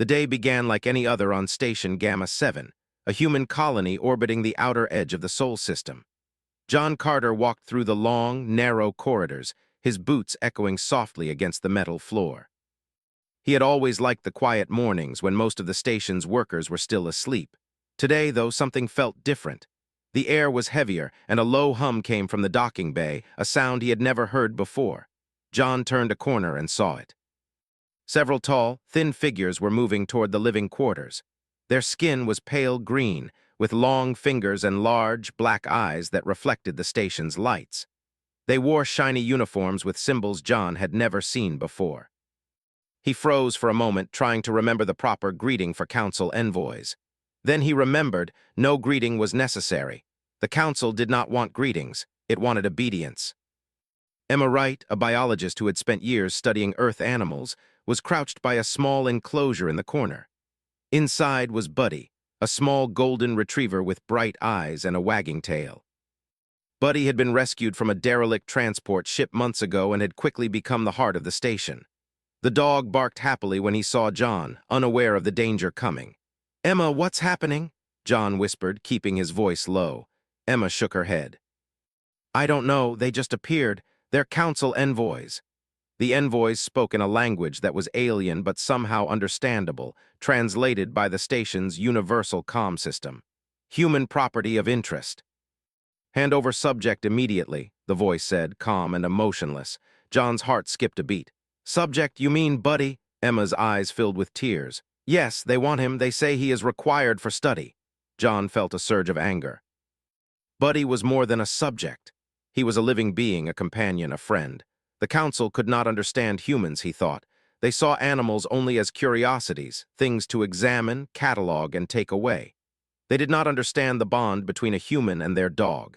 The day began like any other on Station Gamma 7, a human colony orbiting the outer edge of the Sol system. John Carter walked through the long, narrow corridors, his boots echoing softly against the metal floor. He had always liked the quiet mornings when most of the station's workers were still asleep. Today, though, something felt different. The air was heavier, and a low hum came from the docking bay, a sound he had never heard before. John turned a corner and saw it. Several tall, thin figures were moving toward the living quarters. Their skin was pale green, with long fingers and large, black eyes that reflected the station's lights. They wore shiny uniforms with symbols John had never seen before. He froze for a moment, trying to remember the proper greeting for council envoys. Then he remembered no greeting was necessary. The council did not want greetings, it wanted obedience. Emma Wright, a biologist who had spent years studying Earth animals, was crouched by a small enclosure in the corner. Inside was Buddy, a small golden retriever with bright eyes and a wagging tail. Buddy had been rescued from a derelict transport ship months ago and had quickly become the heart of the station. The dog barked happily when he saw John, unaware of the danger coming. "Emma, what's happening?" John whispered, keeping his voice low. Emma shook her head. "I don't know, they just appeared. They're council envoys." The envoys spoke in a language that was alien but somehow understandable, translated by the station's universal comm system. Human property of interest. "Hand over subject immediately," the voice said, calm and emotionless. John's heart skipped a beat. "Subject, you mean Buddy?" Emma's eyes filled with tears. "Yes, they want him. They say he is required for study." John felt a surge of anger. Buddy was more than a subject. He was a living being, a companion, a friend. The council could not understand humans, he thought. They saw animals only as curiosities, things to examine, catalog, and take away. They did not understand the bond between a human and their dog.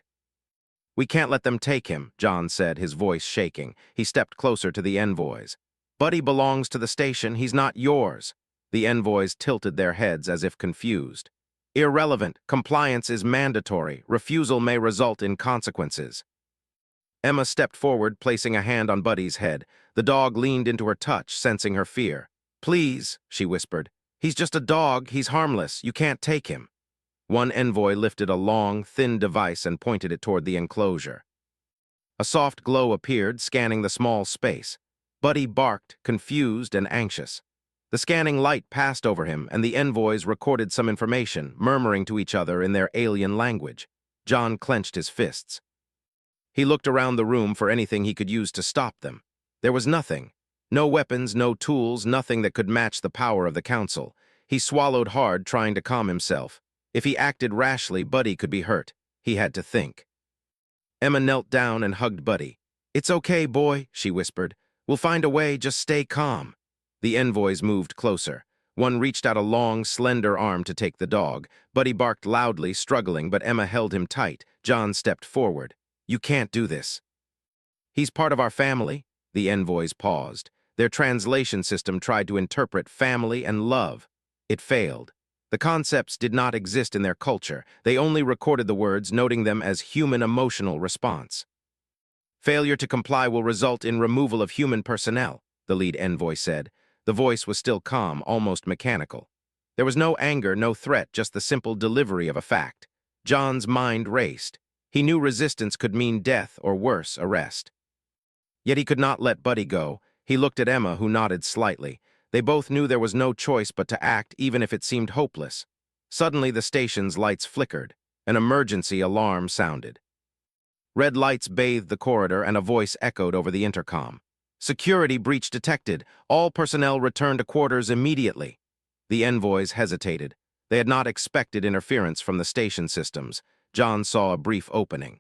"We can't let them take him," John said, his voice shaking. He stepped closer to the envoys. "Buddy belongs to the station. He's not yours." The envoys tilted their heads as if confused. "Irrelevant. Compliance is mandatory. Refusal may result in consequences." Emma stepped forward, placing a hand on Buddy's head. The dog leaned into her touch, sensing her fear. "Please," she whispered. "He's just a dog. He's harmless. You can't take him." One envoy lifted a long, thin device and pointed it toward the enclosure. A soft glow appeared, scanning the small space. Buddy barked, confused and anxious. The scanning light passed over him, and the envoys recorded some information, murmuring to each other in their alien language. John clenched his fists. He looked around the room for anything he could use to stop them. There was nothing. No weapons, no tools, nothing that could match the power of the council. He swallowed hard, trying to calm himself. If he acted rashly, Buddy could be hurt. He had to think. Emma knelt down and hugged Buddy. "It's okay, boy," she whispered. "We'll find a way, just stay calm." The envoys moved closer. One reached out a long, slender arm to take the dog. Buddy barked loudly, struggling, but Emma held him tight. John stepped forward. "You can't do this." "He's part of our family." The envoys paused. Their translation system tried to interpret family and love. It failed. The concepts did not exist in their culture. They only recorded the words, noting them as human emotional response. "Failure to comply will result in removal of human personnel," the lead envoy said. The voice was still calm, almost mechanical. There was no anger, no threat, just the simple delivery of a fact. John's mind raced. He knew resistance could mean death or worse, arrest. Yet he could not let Buddy go. He looked at Emma, who nodded slightly. They both knew there was no choice but to act, even if it seemed hopeless. Suddenly, the station's lights flickered. An emergency alarm sounded. Red lights bathed the corridor, and a voice echoed over the intercom. "Security breach detected. All personnel return to quarters immediately." The envoys hesitated. They had not expected interference from the station systems. John saw a brief opening.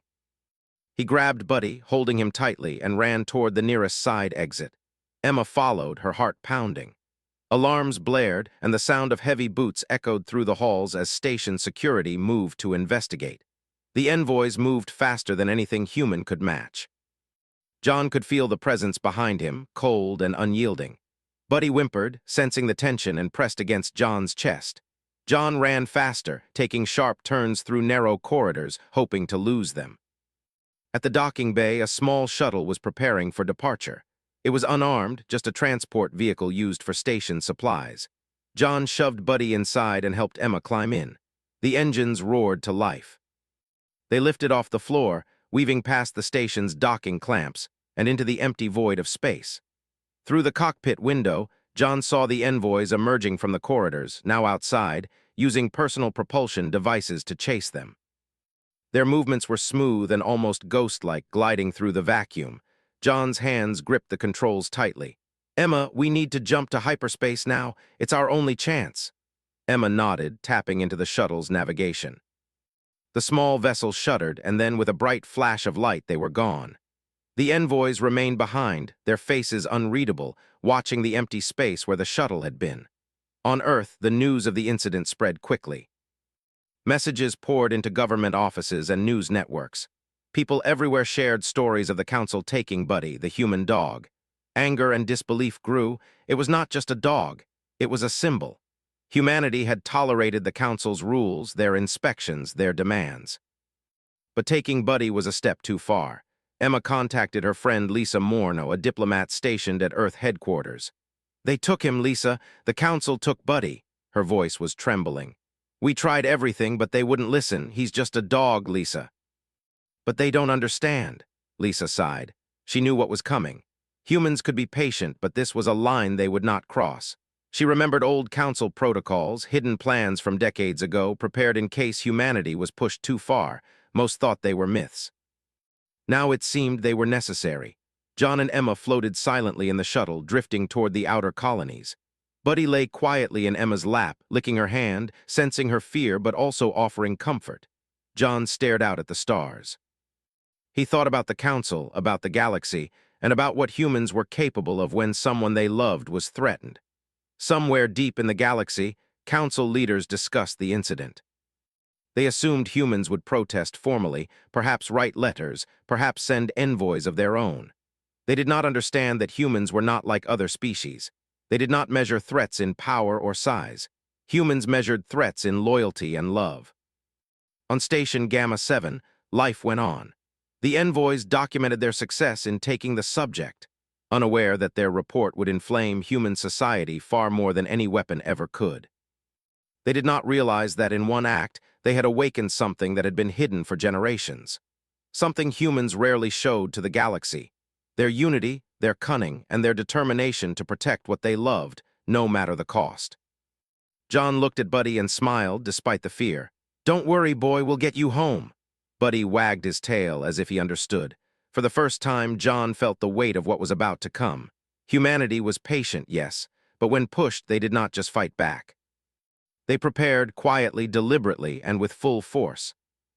He grabbed Buddy, holding him tightly, and ran toward the nearest side exit. Emma followed, her heart pounding. Alarms blared, and the sound of heavy boots echoed through the halls as station security moved to investigate. The envoys moved faster than anything human could match. John could feel the presence behind him, cold and unyielding. Buddy whimpered, sensing the tension, and pressed against John's chest. John ran faster, taking sharp turns through narrow corridors, hoping to lose them. At the docking bay, a small shuttle was preparing for departure. It was unarmed, just a transport vehicle used for station supplies. John shoved Buddy inside and helped Emma climb in. The engines roared to life. They lifted off the floor, weaving past the station's docking clamps and into the empty void of space. Through the cockpit window, John saw the envoys emerging from the corridors, now outside, using personal propulsion devices to chase them. Their movements were smooth and almost ghost-like, gliding through the vacuum. John's hands gripped the controls tightly. "Emma, we need to jump to hyperspace now. It's our only chance." Emma nodded, tapping into the shuttle's navigation. The small vessel shuddered, and then with a bright flash of light, they were gone. The envoys remained behind, their faces unreadable, watching the empty space where the shuttle had been. On Earth, the news of the incident spread quickly. Messages poured into government offices and news networks. People everywhere shared stories of the Council taking Buddy, the human dog. Anger and disbelief grew. It was not just a dog. It was a symbol. Humanity had tolerated the Council's rules, their inspections, their demands. But taking Buddy was a step too far. Emma contacted her friend Lisa Morno, a diplomat stationed at Earth headquarters. "They took him, Lisa. The Council took Buddy." Her voice was trembling. "We tried everything, but they wouldn't listen. He's just a dog, Lisa." "But they don't understand," Lisa sighed. She knew what was coming. Humans could be patient, but this was a line they would not cross. She remembered old Council protocols, hidden plans from decades ago, prepared in case humanity was pushed too far. Most thought they were myths. Now it seemed they were necessary. John and Emma floated silently in the shuttle, drifting toward the outer colonies. Buddy lay quietly in Emma's lap, licking her hand, sensing her fear but also offering comfort. John stared out at the stars. He thought about the Council, about the galaxy, and about what humans were capable of when someone they loved was threatened. Somewhere deep in the galaxy, Council leaders discussed the incident. They assumed humans would protest formally, perhaps write letters, perhaps send envoys of their own. They did not understand that humans were not like other species. They did not measure threats in power or size. Humans measured threats in loyalty and love. On Station Gamma 7, life went on. The envoys documented their success in taking the subject, unaware that their report would inflame human society far more than any weapon ever could. They did not realize that in one act, they had awakened something that had been hidden for generations. Something humans rarely showed to the galaxy. Their unity, their cunning, and their determination to protect what they loved, no matter the cost. John looked at Buddy and smiled, despite the fear. "Don't worry, boy, we'll get you home." Buddy wagged his tail as if he understood. For the first time, John felt the weight of what was about to come. Humanity was patient, yes, but when pushed, they did not just fight back. They prepared quietly, deliberately, and with full force.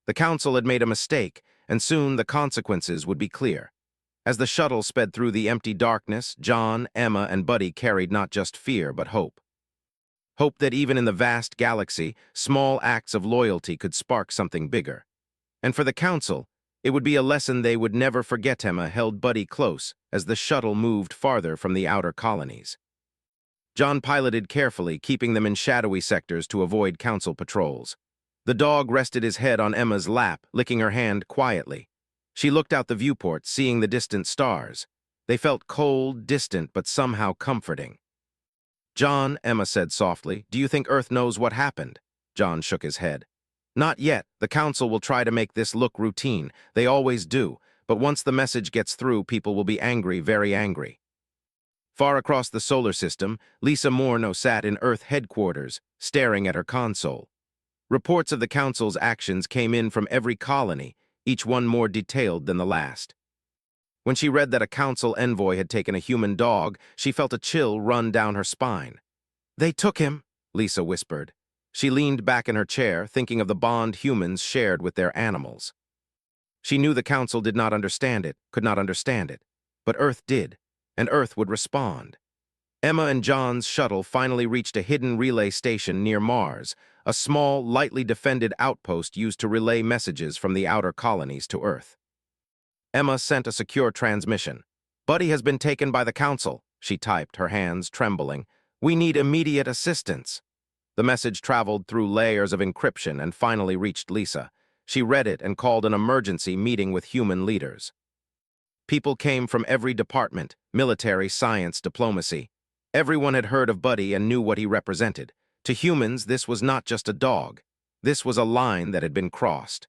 The Council had made a mistake, and soon the consequences would be clear. As the shuttle sped through the empty darkness, John, Emma, and Buddy carried not just fear, but hope. Hope that even in the vast galaxy, small acts of loyalty could spark something bigger. And for the Council, it would be a lesson they would never forget. Emma held Buddy close as the shuttle moved farther from the outer colonies. John piloted carefully, keeping them in shadowy sectors to avoid Council patrols. The dog rested his head on Emma's lap, licking her hand quietly. She looked out the viewport, seeing the distant stars. They felt cold, distant, but somehow comforting. "John," Emma said softly, "do you think Earth knows what happened?" John shook his head. "Not yet. The Council will try to make this look routine. They always do. But once the message gets through, people will be angry, very angry." Far across the solar system, Lisa Morno sat in Earth headquarters, staring at her console. Reports of the Council's actions came in from every colony, each one more detailed than the last. When she read that a Council envoy had taken a human dog, she felt a chill run down her spine. "They took him," Lisa whispered. She leaned back in her chair, thinking of the bond humans shared with their animals. She knew the Council did not understand it, could not understand it. But Earth did, and Earth would respond. Emma and John's shuttle finally reached a hidden relay station near Mars, a small, lightly defended outpost used to relay messages from the outer colonies to Earth. Emma sent a secure transmission. "Buddy has been taken by the Council," she typed, her hands trembling. "We need immediate assistance." The message traveled through layers of encryption and finally reached Lisa. She read it and called an emergency meeting with human leaders. People came from every department: military, science, diplomacy. Everyone had heard of Buddy and knew what he represented. To humans, this was not just a dog. This was a line that had been crossed.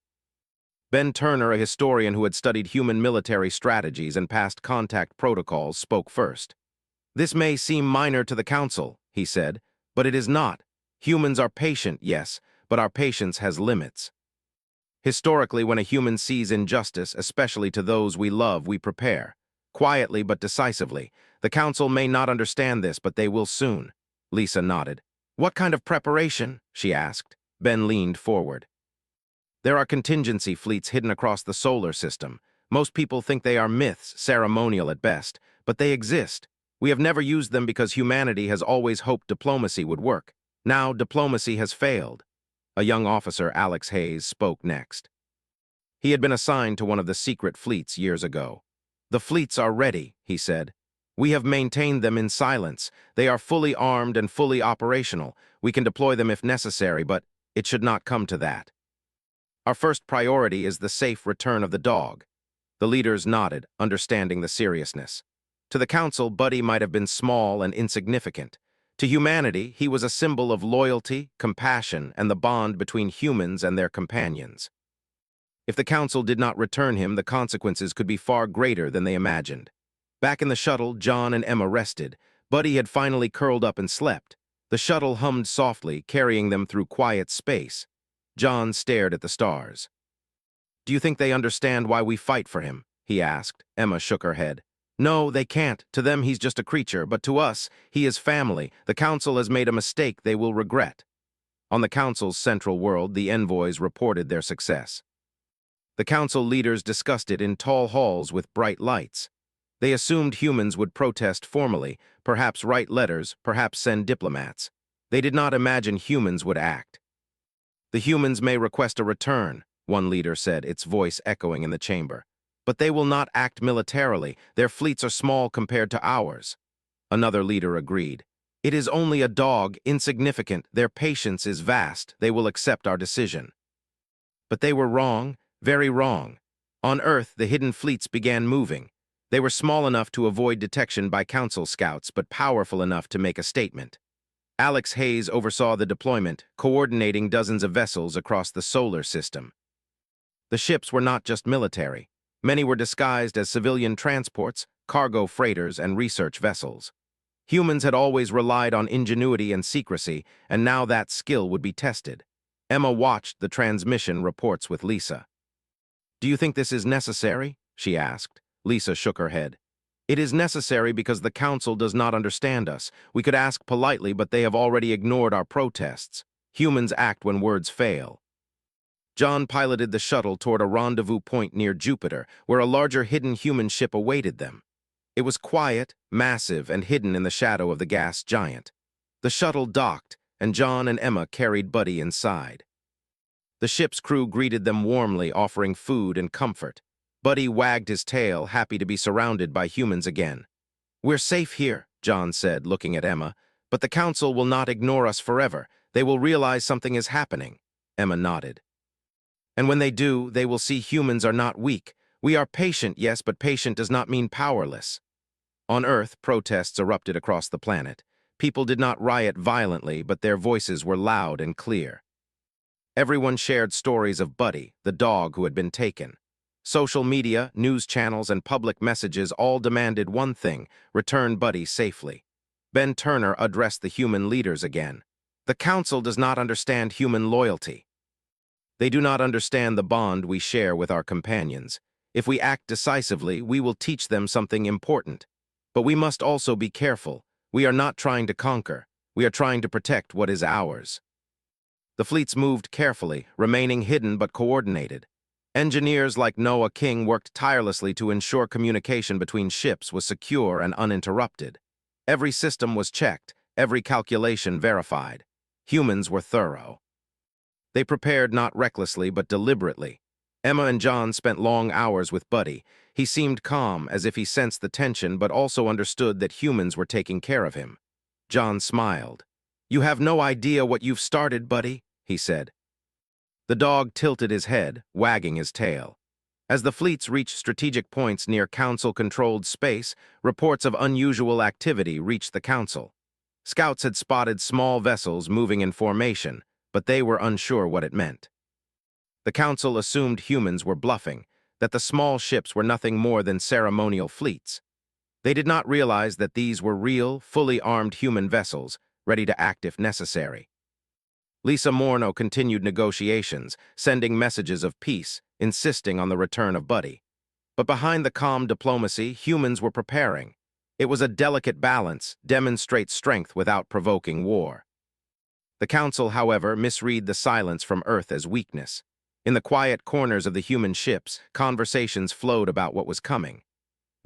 Ben Turner, a historian who had studied human military strategies and past contact protocols, spoke first. "This may seem minor to the Council," he said, "but it is not. Humans are patient, yes, but our patience has limits. Historically, when a human sees injustice, especially to those we love, we prepare. Quietly but decisively. The Council may not understand this, but they will soon." Lisa nodded. "What kind of preparation?" she asked. Ben leaned forward. "There are contingency fleets hidden across the solar system. Most people think they are myths, ceremonial at best, but they exist. We have never used them because humanity has always hoped diplomacy would work. Now diplomacy has failed." A young officer, Alex Hayes, spoke next. He had been assigned to one of the secret fleets years ago. "The fleets are ready," he said. "We have maintained them in silence. They are fully armed and fully operational. We can deploy them if necessary, but it should not come to that. Our first priority is the safe return of the dog." The leaders nodded, understanding the seriousness. To the Council, Buddy might have been small and insignificant. To humanity, he was a symbol of loyalty, compassion, and the bond between humans and their companions. If the Council did not return him, the consequences could be far greater than they imagined. Back in the shuttle, John and Emma rested. Buddy had finally curled up and slept. The shuttle hummed softly, carrying them through quiet space. John stared at the stars. "Do you think they understand why we fight for him?" he asked. Emma shook her head. "No, they can't. To them, he's just a creature, but to us, he is family. The Council has made a mistake they will regret." On the Council's central world, the envoys reported their success. The Council leaders discussed it in tall halls with bright lights. They assumed humans would protest formally, perhaps write letters, perhaps send diplomats. They did not imagine humans would act. "The humans may request a return," one leader said, its voice echoing in the chamber. "But they will not act militarily. Their fleets are small compared to ours." Another leader agreed. "It is only a dog, insignificant. Their patience is vast. They will accept our decision." But they were wrong, very wrong. On Earth, the hidden fleets began moving. They were small enough to avoid detection by Council scouts, but powerful enough to make a statement. Alex Hayes oversaw the deployment, coordinating dozens of vessels across the solar system. The ships were not just military. Many were disguised as civilian transports, cargo freighters, and research vessels. Humans had always relied on ingenuity and secrecy, and now that skill would be tested. Emma watched the transmission reports with Lisa. "Do you think this is necessary?" she asked. Lisa shook her head. "It is necessary because the Council does not understand us. We could ask politely, but they have already ignored our protests. Humans act when words fail." John piloted the shuttle toward a rendezvous point near Jupiter, where a larger hidden human ship awaited them. It was quiet, massive, and hidden in the shadow of the gas giant. The shuttle docked, and John and Emma carried Buddy inside. The ship's crew greeted them warmly, offering food and comfort. Buddy wagged his tail, happy to be surrounded by humans again. "We're safe here," John said, looking at Emma, "but the Council will not ignore us forever. They will realize something is happening." Emma nodded. "And when they do, they will see humans are not weak. We are patient, yes, but patient does not mean powerless." On Earth, protests erupted across the planet. People did not riot violently, but their voices were loud and clear. Everyone shared stories of Buddy, the dog who had been taken. Social media, news channels, and public messages all demanded one thing: return Buddy safely. Ben Turner addressed the human leaders again. "The Council does not understand human loyalty. They do not understand the bond we share with our companions. If we act decisively, we will teach them something important. But we must also be careful. We are not trying to conquer. We are trying to protect what is ours." The fleets moved carefully, remaining hidden but coordinated. Engineers like Noah King worked tirelessly to ensure communication between ships was secure and uninterrupted. Every system was checked, every calculation verified. Humans were thorough. They prepared not recklessly but deliberately. Emma and John spent long hours with Buddy. He seemed calm, as if he sensed the tension but also understood that humans were taking care of him. John smiled. "You have no idea what you've started, Buddy," he said. The dog tilted his head, wagging his tail. As the fleets reached strategic points near Council-controlled space, reports of unusual activity reached the Council. Scouts had spotted small vessels moving in formation, but they were unsure what it meant. The council assumed humans were bluffing, that the small ships were nothing more than ceremonial fleets. They did not realize that these were real, fully armed human vessels, ready to act if necessary. Lisa Morno continued negotiations, sending messages of peace, insisting on the return of Buddy. But behind the calm diplomacy, humans were preparing. It was a delicate balance, demonstrate strength without provoking war. The council, however, misread the silence from Earth as weakness. In the quiet corners of the human ships, conversations flowed about what was coming.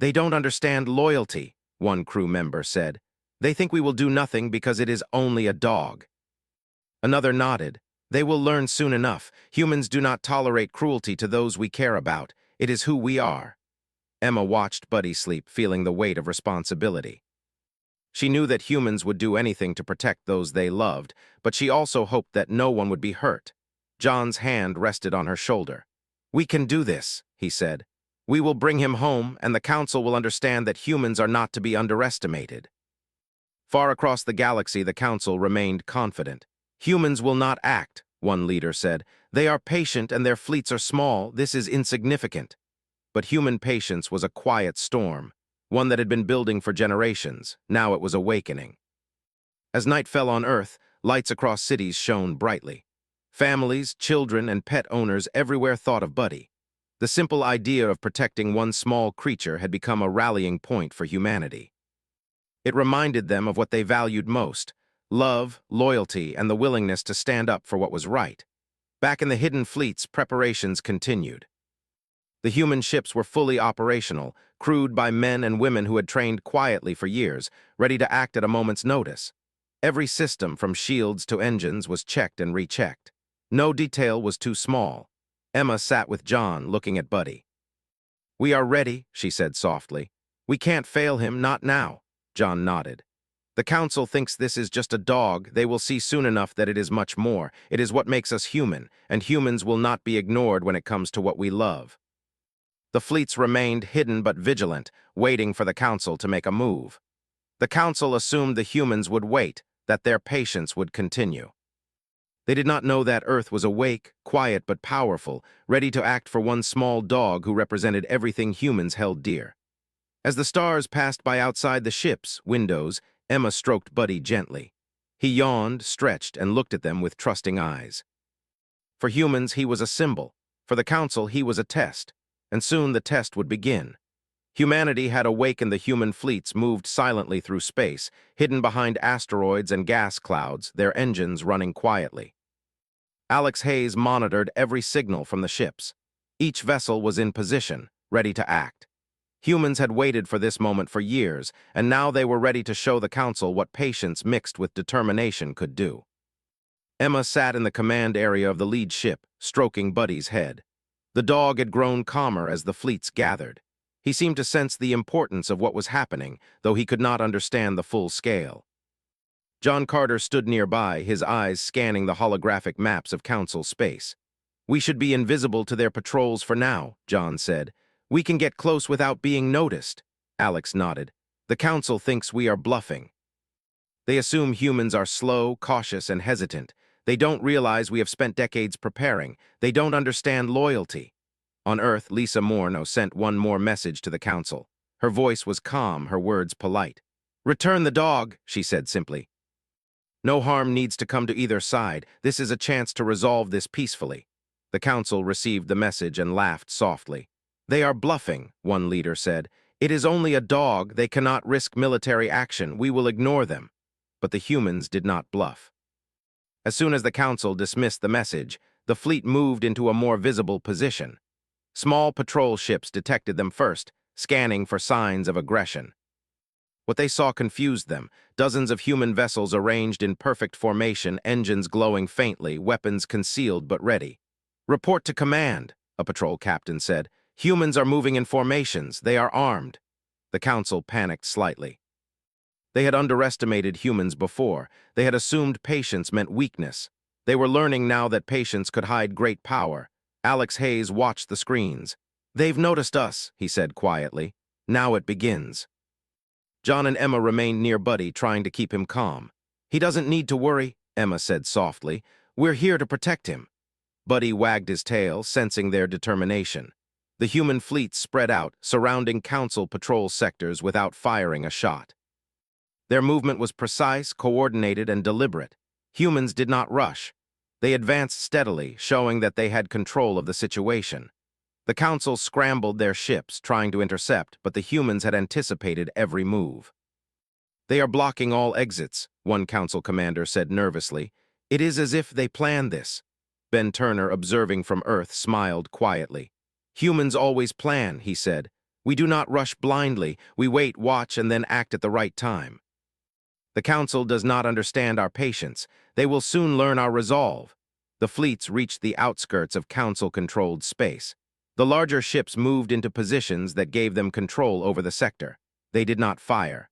"They don't understand loyalty," one crew member said. "They think we will do nothing because it is only a dog." Another nodded. "They will learn soon enough. Humans do not tolerate cruelty to those we care about. It is who we are." Emma watched Buddy sleep, feeling the weight of responsibility. She knew that humans would do anything to protect those they loved, but she also hoped that no one would be hurt. John's hand rested on her shoulder. "We can do this," he said. "We will bring him home, and the council will understand that humans are not to be underestimated." Far across the galaxy, the council remained confident. "Humans will not act," one leader said. "They are patient and their fleets are small. This is insignificant." But human patience was a quiet storm, one that had been building for generations. Now it was awakening. As night fell on Earth, lights across cities shone brightly. Families, children, and pet owners everywhere thought of Buddy. The simple idea of protecting one small creature had become a rallying point for humanity. It reminded them of what they valued most: love, loyalty, and the willingness to stand up for what was right. Back in the hidden fleets, preparations continued. The human ships were fully operational, crewed by men and women who had trained quietly for years, ready to act at a moment's notice. Every system, from shields to engines, was checked and rechecked. No detail was too small. Emma sat with John, looking at Buddy. "We are ready," she said softly. "We can't fail him, not now." John nodded. "The council thinks this is just a dog. They will see soon enough that it is much more. It is what makes us human, and humans will not be ignored when it comes to what we love." The fleets remained hidden but vigilant, waiting for the council to make a move. The council assumed the humans would wait, that their patience would continue. They did not know that Earth was awake, quiet but powerful, ready to act for one small dog who represented everything humans held dear. As the stars passed by outside the ship's windows, Emma stroked Buddy gently. He yawned, stretched, and looked at them with trusting eyes. For humans, he was a symbol. For the council, he was a test. And soon the test would begin. Humanity had awakened. The human fleets moved silently through space, hidden behind asteroids and gas clouds, their engines running quietly. Alex Hayes monitored every signal from the ships. Each vessel was in position, ready to act. Humans had waited for this moment for years, and now they were ready to show the council what patience mixed with determination could do. Emma sat in the command area of the lead ship, stroking Buddy's head. The dog had grown calmer as the fleets gathered. He seemed to sense the importance of what was happening, though he could not understand the full scale. John Carter stood nearby, his eyes scanning the holographic maps of Council space. "We should be invisible to their patrols for now," John said. "We can get close without being noticed." Alex nodded. "The Council thinks we are bluffing. They assume humans are slow, cautious, and hesitant. They don't realize we have spent decades preparing. They don't understand loyalty." On Earth, Lisa Morno sent one more message to the council. Her voice was calm, her words polite. "Return the dog," she said simply. "No harm needs to come to either side. This is a chance to resolve this peacefully." The council received the message and laughed softly. "They are bluffing," one leader said. "It is only a dog. They cannot risk military action. We will ignore them." But the humans did not bluff. As soon as the council dismissed the message, the fleet moved into a more visible position. Small patrol ships detected them first, scanning for signs of aggression. What they saw confused them. Dozens of human vessels arranged in perfect formation, engines glowing faintly, weapons concealed but ready. "Report to command," a patrol captain said. "Humans are moving in formations. They are armed." The council panicked slightly. They had underestimated humans before. They had assumed patience meant weakness. They were learning now that patience could hide great power. Alex Hayes watched the screens. "They've noticed us," he said quietly. "Now it begins." John and Emma remained near Buddy, trying to keep him calm. "He doesn't need to worry," Emma said softly. "We're here to protect him." Buddy wagged his tail, sensing their determination. The human fleet spread out, surrounding Council patrol sectors without firing a shot. Their movement was precise, coordinated, and deliberate. Humans did not rush. They advanced steadily, showing that they had control of the situation. The Council scrambled their ships, trying to intercept, but the humans had anticipated every move. "They are blocking all exits," one Council commander said nervously. "It is as if they planned this." Ben Turner, observing from Earth, smiled quietly. "Humans always plan," he said. "We do not rush blindly. We wait, watch, and then act at the right time. The Council does not understand our patience. They will soon learn our resolve." The fleets reached the outskirts of Council-controlled space. The larger ships moved into positions that gave them control over the sector. They did not fire.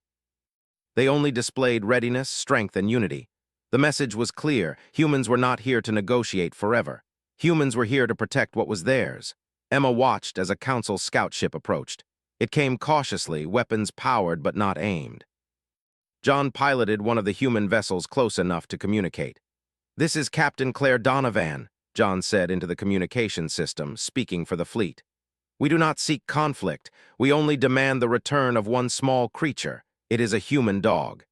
They only displayed readiness, strength, and unity. The message was clear. Humans were not here to negotiate forever. Humans were here to protect what was theirs. Emma watched as a Council scout ship approached. It came cautiously, weapons powered but not aimed. John piloted one of the human vessels close enough to communicate. "This is Captain Claire Donovan," John said into the communication system, speaking for the fleet. "We do not seek conflict. We only demand the return of one small creature. It is a human dog.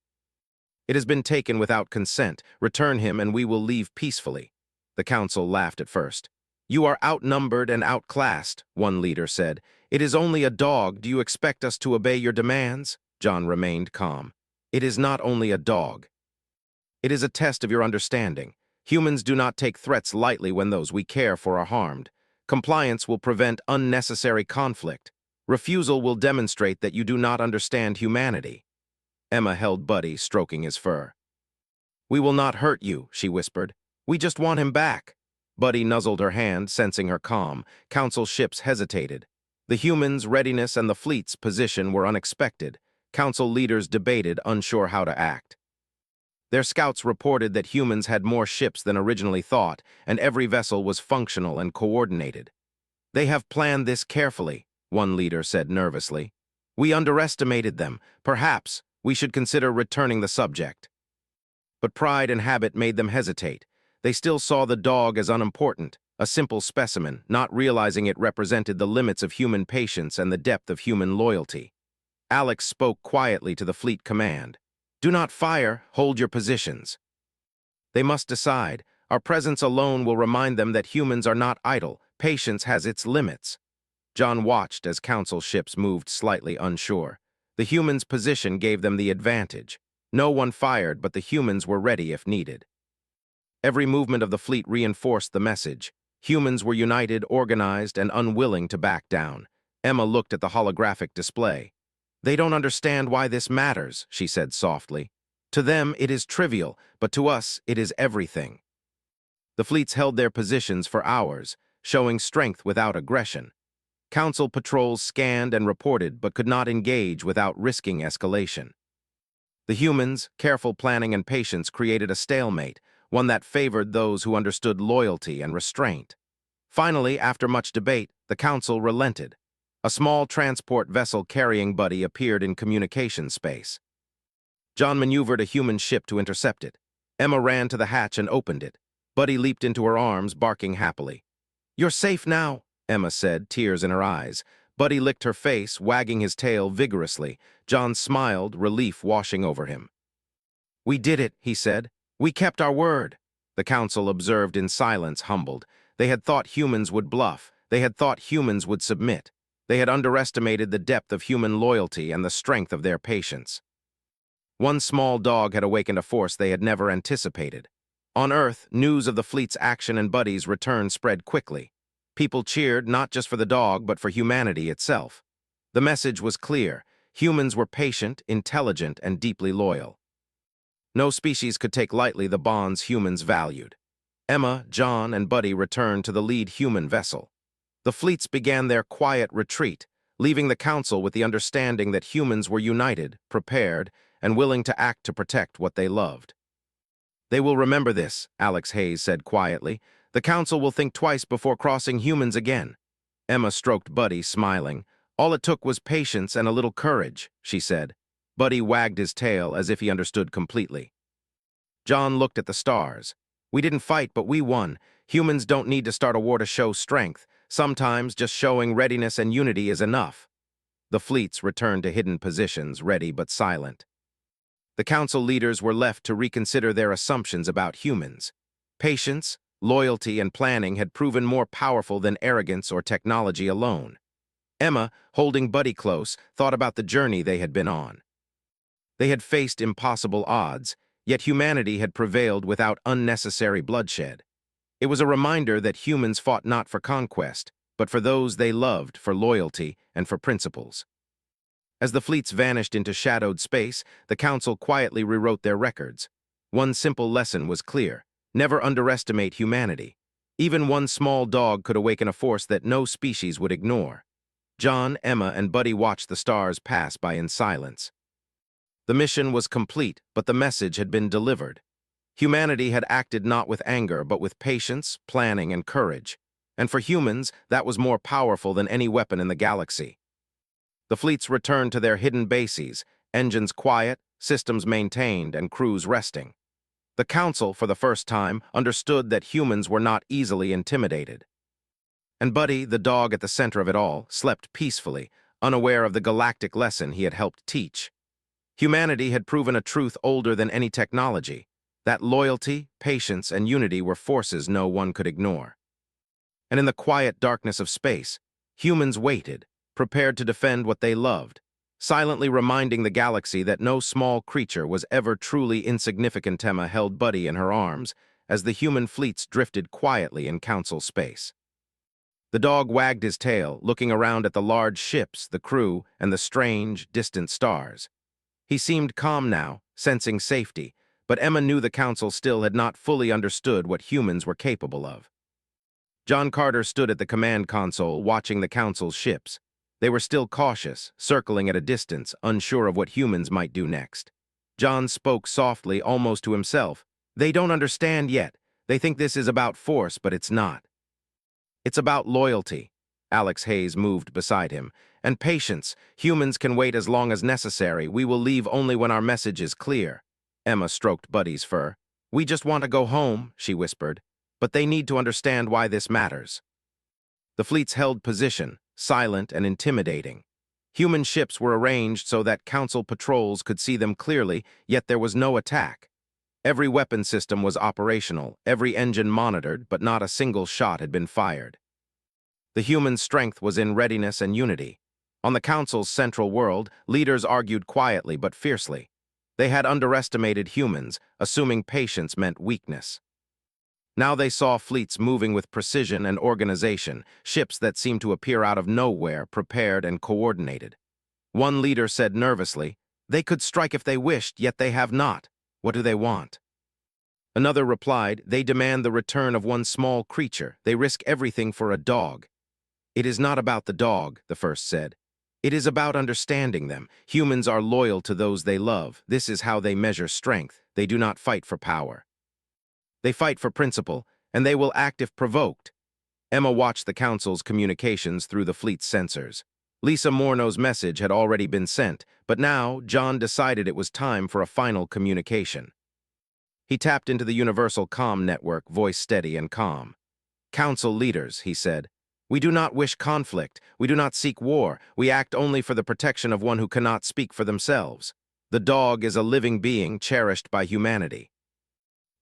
It has been taken without consent. Return him and we will leave peacefully." The Council laughed at first. "You are outnumbered and outclassed," one leader said. "It is only a dog. Do you expect us to obey your demands?" John remained calm. "It is not only a dog. It is a test of your understanding. Humans do not take threats lightly when those we care for are harmed. Compliance will prevent unnecessary conflict. Refusal will demonstrate that you do not understand humanity." Emma held Buddy, stroking his fur. "We will not hurt you," she whispered. "We just want him back." Buddy nuzzled her hand, sensing her calm. Council ships hesitated. The humans' readiness and the fleet's position were unexpected. Council leaders debated, unsure how to act. Their scouts reported that humans had more ships than originally thought, and every vessel was functional and coordinated. "They have planned this carefully," one leader said nervously. "We underestimated them. Perhaps we should consider returning the subject." But pride and habit made them hesitate. They still saw the dog as unimportant, a simple specimen, not realizing it represented the limits of human patience and the depth of human loyalty. Alex spoke quietly to the fleet command. "Do not fire. Hold your positions." They must decide. Our presence alone will remind them that humans are not idle. Patience has its limits. John watched as Council ships moved slightly unsure. The humans' position gave them the advantage. No one fired, but the humans were ready if needed. Every movement of the fleet reinforced the message. Humans were united, organized, and unwilling to back down. Emma looked at the holographic display. "They don't understand why this matters," she said softly. "To them, it is trivial, but to us, it is everything." The fleets held their positions for hours, showing strength without aggression. Council patrols scanned and reported, but could not engage without risking escalation. The humans, careful planning and patience created a stalemate, one that favored those who understood loyalty and restraint. Finally, after much debate, the Council relented. A small transport vessel carrying Buddy appeared in communication space. John maneuvered a human ship to intercept it. Emma ran to the hatch and opened it. Buddy leaped into her arms, barking happily. "You're safe now," Emma said, tears in her eyes. Buddy licked her face, wagging his tail vigorously. John smiled, relief washing over him. "We did it," he said. "We kept our word." The Council observed in silence, humbled. They had thought humans would bluff. They had thought humans would submit. They had underestimated the depth of human loyalty and the strength of their patience. One small dog had awakened a force they had never anticipated. On Earth, news of the fleet's action and Buddy's return spread quickly. People cheered not just for the dog, but for humanity itself. The message was clear. Humans were patient, intelligent, and deeply loyal. No species could take lightly the bonds humans valued. Emma, John, and Buddy returned to the lead human vessel. The fleets began their quiet retreat, leaving the Council with the understanding that humans were united, prepared, and willing to act to protect what they loved. "They will remember this," Alex Hayes said quietly. "The Council will think twice before crossing humans again." Emma stroked Buddy, smiling. "All it took was patience and a little courage," she said. Buddy wagged his tail as if he understood completely. John looked at the stars. We didn't fight, but we won. Humans don't need to start a war to show strength. Sometimes just showing readiness and unity is enough. The fleets returned to hidden positions, ready but silent. The council leaders were left to reconsider their assumptions about humans. Patience, loyalty, and planning had proven more powerful than arrogance or technology alone. Emma, holding Buddy close, thought about the journey they had been on. They had faced impossible odds, yet humanity had prevailed without unnecessary bloodshed. It was a reminder that humans fought not for conquest, but for those they loved, for loyalty, and for principles. As the fleets vanished into shadowed space, the council quietly rewrote their records. One simple lesson was clear: never underestimate humanity. Even one small dog could awaken a force that no species would ignore. John, Emma, and Buddy watched the stars pass by in silence. The mission was complete, but the message had been delivered. Humanity had acted not with anger, but with patience, planning, and courage. And for humans, that was more powerful than any weapon in the galaxy. The fleets returned to their hidden bases, engines quiet, systems maintained, and crews resting. The Council, for the first time, understood that humans were not easily intimidated. And Buddy, the dog at the center of it all, slept peacefully, unaware of the galactic lesson he had helped teach. Humanity had proven a truth older than any technology, that loyalty, patience, and unity were forces no one could ignore. And in the quiet darkness of space, humans waited, prepared to defend what they loved, silently reminding the galaxy that no small creature was ever truly insignificant. Emma held Buddy in her arms as the human fleets drifted quietly in council space. The dog wagged his tail, looking around at the large ships, the crew, and the strange, distant stars. He seemed calm now, sensing safety, but Emma knew the council still had not fully understood what humans were capable of. John Carter stood at the command console, watching the council's ships. They were still cautious, circling at a distance, unsure of what humans might do next. John spoke softly, almost to himself. They don't understand yet. They think this is about force, but it's not. It's about loyalty. Alex Hayes moved beside him. And patience. Humans can wait as long as necessary. We will leave only when our message is clear. Emma stroked Buddy's fur. We just want to go home, she whispered. But they need to understand why this matters. The fleets held position, silent and intimidating. Human ships were arranged so that council patrols could see them clearly, yet there was no attack. Every weapon system was operational, every engine monitored, but not a single shot had been fired. The human strength was in readiness and unity. On the council's central world, leaders argued quietly but fiercely. They had underestimated humans, assuming patience meant weakness. Now they saw fleets moving with precision and organization, ships that seemed to appear out of nowhere, prepared and coordinated. One leader said nervously, "They could strike if they wished, yet they have not. What do they want?" Another replied, "They demand the return of one small creature. They risk everything for a dog." "It is not about the dog," the first said. "It is about understanding them. Humans are loyal to those they love. This is how they measure strength. They do not fight for power. They fight for principle, and they will act if provoked." Emma watched the council's communications through the fleet's sensors. Lisa Morno's message had already been sent, but now John decided it was time for a final communication. He tapped into the universal comm network, voice steady and calm. "Council leaders," he said, "we do not wish conflict. We do not seek war. We act only for the protection of one who cannot speak for themselves. The dog is a living being cherished by humanity.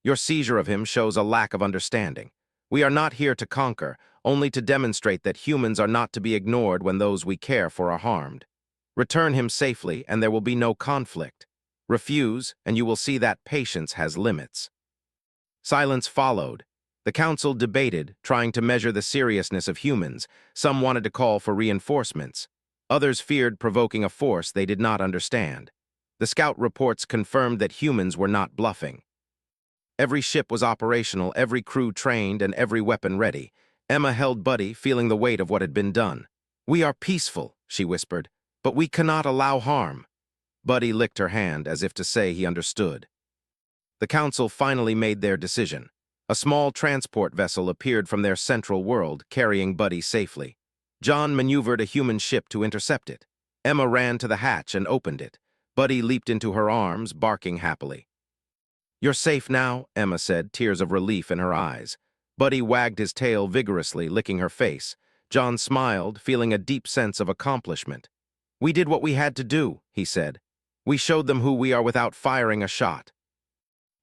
Your seizure of him shows a lack of understanding. We are not here to conquer, only to demonstrate that humans are not to be ignored when those we care for are harmed. Return him safely, and there will be no conflict. Refuse, and you will see that patience has limits." Silence followed. The council debated, trying to measure the seriousness of humans. Some wanted to call for reinforcements. Others feared provoking a force they did not understand. The scout reports confirmed that humans were not bluffing. Every ship was operational, every crew trained, and every weapon ready. Emma held Buddy, feeling the weight of what had been done. "We are peaceful," she whispered, "but we cannot allow harm." Buddy licked her hand as if to say he understood. The council finally made their decision. A small transport vessel appeared from their central world, carrying Buddy safely. John maneuvered a human ship to intercept it. Emma ran to the hatch and opened it. Buddy leaped into her arms, barking happily. "You're safe now," Emma said, tears of relief in her eyes. Buddy wagged his tail vigorously, licking her face. John smiled, feeling a deep sense of accomplishment. "We did what we had to do," he said. "We showed them who we are without firing a shot."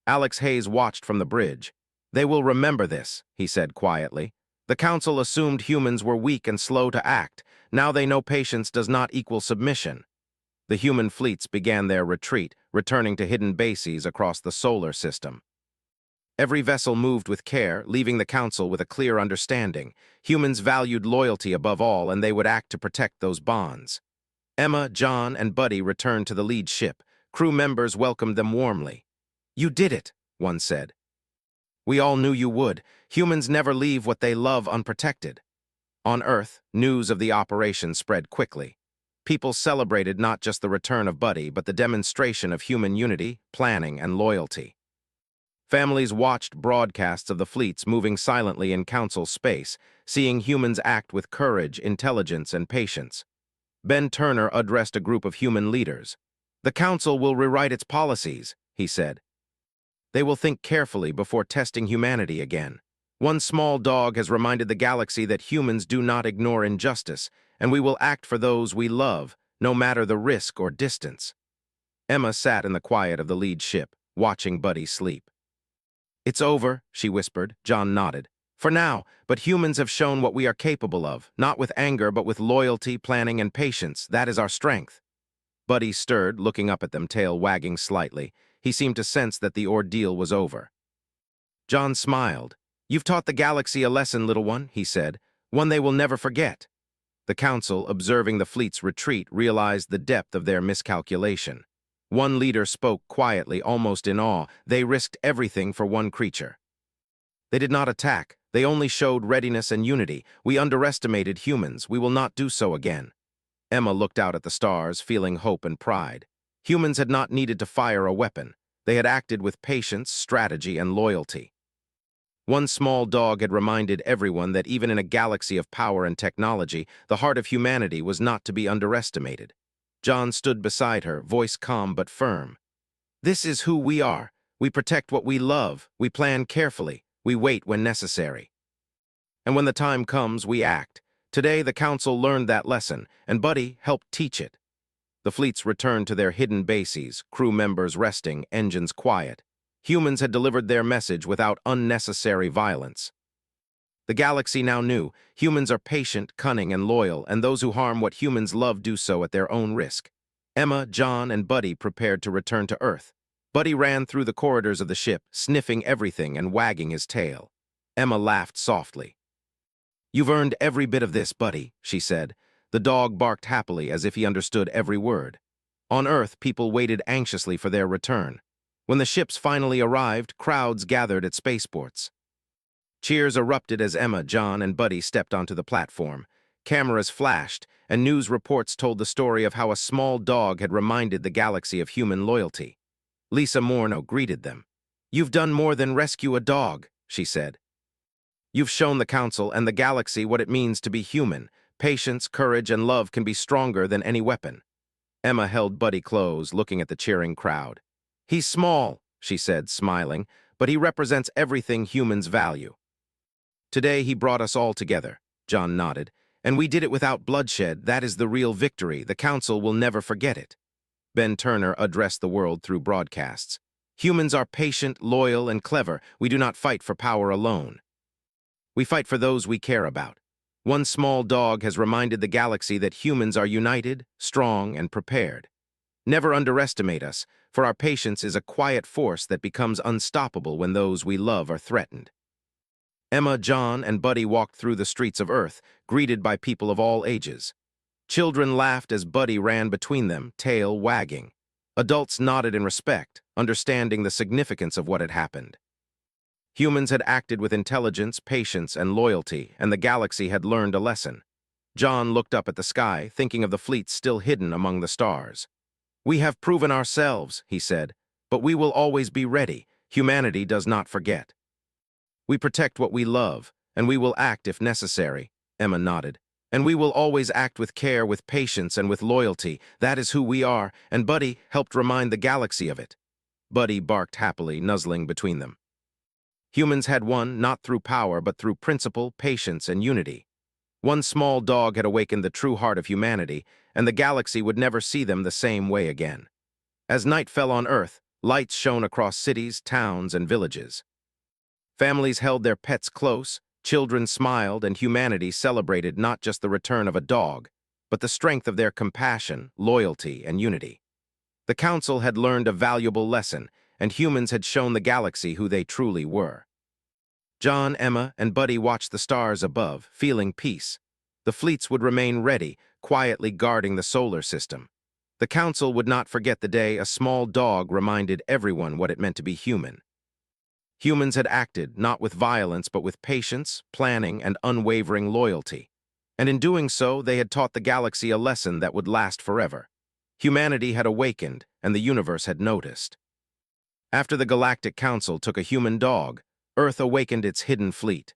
Alex Hayes watched from the bridge. "They will remember this," he said quietly. "The council assumed humans were weak and slow to act. Now they know patience does not equal submission." The human fleets began their retreat, returning to hidden bases across the solar system. Every vessel moved with care, leaving the council with a clear understanding. Humans valued loyalty above all, and they would act to protect those bonds. Emma, John, and Buddy returned to the lead ship. Crew members welcomed them warmly. "You did it," one said. "We all knew you would. Humans never leave what they love unprotected." On Earth, news of the operation spread quickly. People celebrated not just the return of Buddy, but the demonstration of human unity, planning, and loyalty. Families watched broadcasts of the fleets moving silently in council space, seeing humans act with courage, intelligence, and patience. Ben Turner addressed a group of human leaders. "The council will rewrite its policies," he said. "They will think carefully before testing humanity again. One small dog has reminded the galaxy that humans do not ignore injustice, and we will act for those we love, no matter the risk or distance." Emma sat in the quiet of the lead ship, watching Buddy sleep. "It's over," she whispered. John nodded. "For now, but humans have shown what we are capable of, not with anger, but with loyalty, planning, and patience. That is our strength." Buddy stirred, looking up at them, tail wagging slightly. He seemed to sense that the ordeal was over. John smiled. "You've taught the galaxy a lesson, little one," he said, "one they will never forget." The council, observing the fleet's retreat, realized the depth of their miscalculation. One leader spoke quietly, almost in awe. "They risked everything for one creature." "They did not attack. They only showed readiness and unity. We underestimated humans. We will not do so again." Emma looked out at the stars, feeling hope and pride. Humans had not needed to fire a weapon. They had acted with patience, strategy, and loyalty. One small dog had reminded everyone that even in a galaxy of power and technology, the heart of humanity was not to be underestimated. John stood beside her, voice calm but firm. "This is who we are. We protect what we love. We plan carefully. We wait when necessary. And when the time comes, we act. Today, the council learned that lesson, and Buddy helped teach it." The fleets returned to their hidden bases, crew members resting, engines quiet. Humans had delivered their message without unnecessary violence. The galaxy now knew humans are patient, cunning, and loyal, and those who harm what humans love do so at their own risk. Emma, John, and Buddy prepared to return to Earth. Buddy ran through the corridors of the ship, sniffing everything and wagging his tail. Emma laughed softly. "You've earned every bit of this, Buddy," she said. The dog barked happily, as if he understood every word. On Earth, people waited anxiously for their return. When the ships finally arrived, crowds gathered at spaceports. Cheers erupted as Emma, John, and Buddy stepped onto the platform. Cameras flashed, and news reports told the story of how a small dog had reminded the galaxy of human loyalty. Lisa Morno greeted them. "You've done more than rescue a dog," she said. "You've shown the council and the galaxy what it means to be human. Patience, courage, and love can be stronger than any weapon." Emma held Buddy close, looking at the cheering crowd. "He's small," she said, smiling, "but he represents everything humans value." "Today he brought us all together," John nodded, "and we did it without bloodshed. That is the real victory. The council will never forget it." Ben Turner addressed the world through broadcasts. "Humans are patient, loyal, and clever. We do not fight for power alone. We fight for those we care about. One small dog has reminded the galaxy that humans are united, strong, and prepared. Never underestimate us, for our patience is a quiet force that becomes unstoppable when those we love are threatened." Emma, John, and Buddy walked through the streets of Earth, greeted by people of all ages. Children laughed as Buddy ran between them, tail wagging. Adults nodded in respect, understanding the significance of what had happened. Humans had acted with intelligence, patience, and loyalty, and the galaxy had learned a lesson. John looked up at the sky, thinking of the fleet still hidden among the stars. "We have proven ourselves," he said, "but we will always be ready. Humanity does not forget. We protect what we love, and we will act if necessary." Emma nodded. And we will always act with care, with patience, and with loyalty. That is who we are, and Buddy helped remind the galaxy of it. Buddy barked happily, nuzzling between them. Humans had won, not through power, but through principle, patience, and unity. One small dog had awakened the true heart of humanity, and the galaxy would never see them the same way again. As night fell on Earth, lights shone across cities, towns, and villages. Families held their pets close, children smiled, and humanity celebrated not just the return of a dog, but the strength of their compassion, loyalty, and unity. The Council had learned a valuable lesson, and humans had shown the galaxy who they truly were. John, Emma, and Buddy watched the stars above, feeling peace. The fleets would remain ready, quietly guarding the solar system. The Council would not forget the day a small dog reminded everyone what it meant to be human. Humans had acted, not with violence, but with patience, planning, and unwavering loyalty. And in doing so, they had taught the galaxy a lesson that would last forever. Humanity had awakened, and the universe had noticed. After the Galactic Council took a human dog, Earth awakened its hidden fleet.